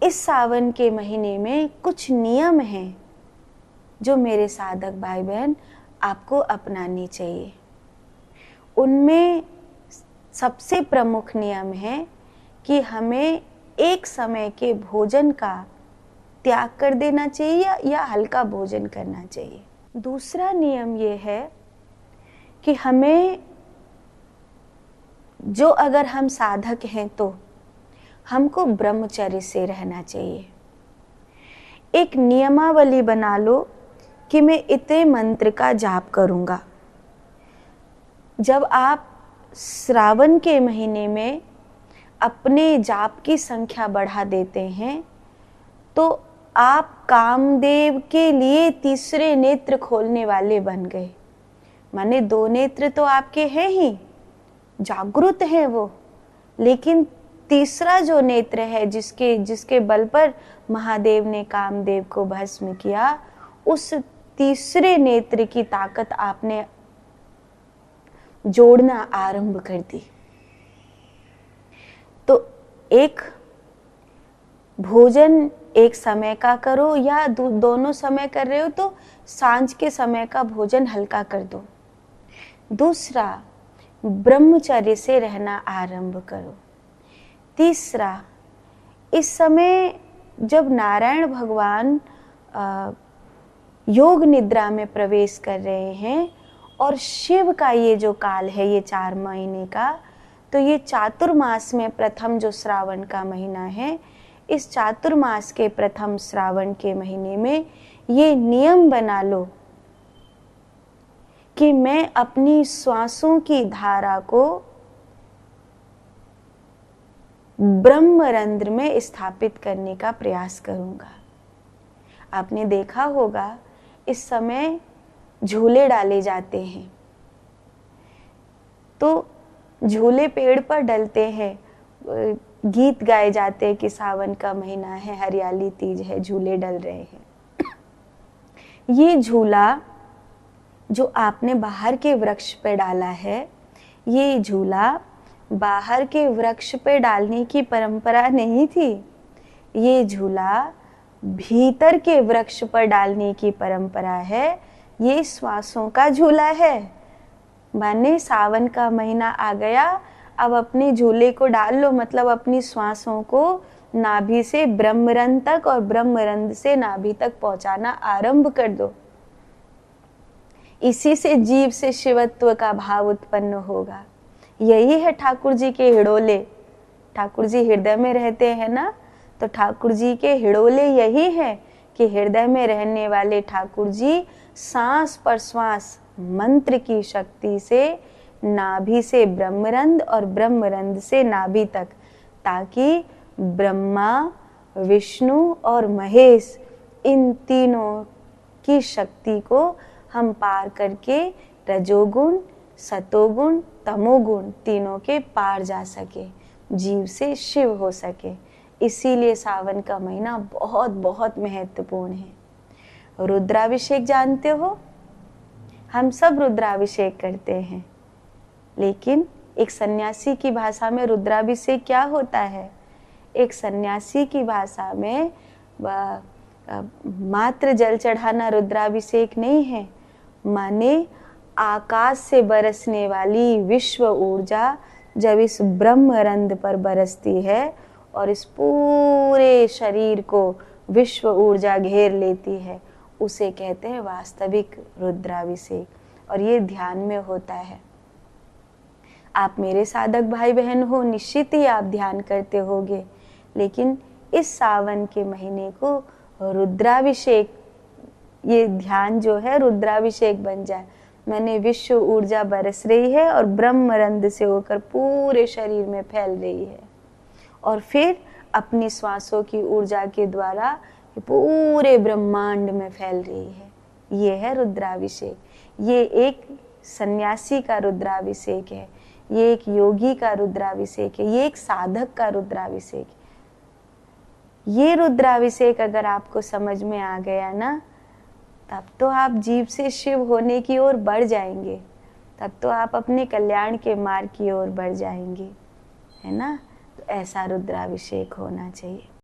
इस सावन के महीने में कुछ नियम हैं जो मेरे साधक भाई बहन आपको अपनानी चाहिए। उनमें सबसे प्रमुख नियम है कि हमें एक समय के भोजन का त्याग कर देना चाहिए या हल्का भोजन करना चाहिए। दूसरा नियम ये है कि हमें जो अगर हम साधक हैं तो हमको ब्रह्मचर्य से रहना चाहिए। एक नियमावली बना लो कि मैं इतने मंत्र का जाप करूंगा। जब आप श्रावण के महीने में अपने जाप की संख्या बढ़ा देते हैं तो आप कामदेव के लिए तीसरे नेत्र खोलने वाले बन गए। माने 2 नेत्र तो आपके हैं ही, जागृत है वो, लेकिन तीसरा जो नेत्र है जिसके बल पर महादेव ने कामदेव को भस्म किया, उस तीसरे नेत्र की ताकत आपने जोड़ना आरंभ कर दी। तो एक भोजन एक समय का करो या दोनों समय कर रहे हो तो सांझ के समय का भोजन हल्का कर दो। दूसरा, ब्रह्मचर्य से रहना आरंभ करो। तीसरा, इस समय जब नारायण भगवान योग निद्रा में प्रवेश कर रहे हैं और शिव का ये जो काल है ये 4 महीने का, तो ये चातुर्मास में प्रथम जो श्रावण का महीना है, इस चातुर्मास के प्रथम श्रावण के महीने में ये नियम बना लो कि मैं अपनी श्वासों की धारा को ब्रह्मरंध्र में स्थापित करने का प्रयास करूंगा। आपने देखा होगा इस समय झूले डाले जाते हैं, तो झूले पेड़ पर डलते हैं, गीत गाए जाते हैं कि सावन का महीना है, हरियाली तीज है, झूले डल रहे हैं। ये झूला जो आपने बाहर के वृक्ष पे डाला है, ये झूला बाहर के वृक्ष पे डालने की परंपरा नहीं थी। ये झूला भीतर के वृक्ष पर डालने की परंपरा है। ये श्वासों का झूला है। माने सावन का महीना आ गया, अब अपने झूले को डाल लो, मतलब अपनी श्वासों को नाभि से ब्रह्मरंध्र तक और ब्रह्मरंध्र से नाभि तक पहुंचाना आरंभ कर दो। इसी से जीव से शिवत्व का भाव उत्पन्न होगा। यही है ठाकुर जी के हिडोले। ठाकुर जी हृदय में रहते हैं ना, तो ठाकुर जी के हिडोले यही है कि हृदय में रहने वाले ठाकुर जी सांस पर श्वास मंत्र की शक्ति से नाभि से ब्रह्मरंध्र और ब्रह्मरंध्र से नाभि तक, ताकि ब्रह्मा, विष्णु और महेश इन तीनों की शक्ति को हम पार करके रजोगुण, सतोगुण, तमोगुण तीनों के पार जा सके, जीव से शिव हो सके। इसीलिए सावन का महीना बहुत बहुत महत्वपूर्ण है। रुद्राभिषेक जानते हो? हम सब रुद्राभिषेक करते हैं, लेकिन एक सन्यासी की भाषा में रुद्राभिषेक क्या होता है? एक सन्यासी की भाषा में मात्र जल चढ़ाना रुद्राभिषेक नहीं है। माने आकाश से बरसने वाली विश्व ऊर्जा जब इस ब्रह्मरंध्र पर बरसती है और इस पूरे शरीर को विश्व ऊर्जा घेर लेती है, उसे कहते हैं वास्तविक रुद्राभिषेक। और ये ध्यान में होता है। आप मेरे साधक भाई बहन हो, निश्चित ही आप ध्यान करते होगे, लेकिन इस सावन के महीने को रुद्राभिषेक, ये ध्यान जो है रुद्राभिषेक बन जाए। मैंने विश्व ऊर्जा बरस रही है और ब्रह्मरंध्र से होकर पूरे शरीर में फैल रही है, और फिर अपनी श्वासों की ऊर्जा के द्वारा पूरे ब्रह्मांड में फैल रही है। ये है रुद्राभिषेक। ये एक सन्यासी का रुद्राभिषेक है, ये एक योगी का रुद्राभिषेक है, ये एक साधक का रुद्राभिषेक। ये रुद्राभिषेक अगर आपको समझ में आ गया ना, तब तो आप जीव से शिव होने की ओर बढ़ जाएंगे, तब तो आप अपने कल्याण के मार्ग की ओर बढ़ जाएंगे, है ना। तो ऐसा रुद्राभिषेक होना चाहिए।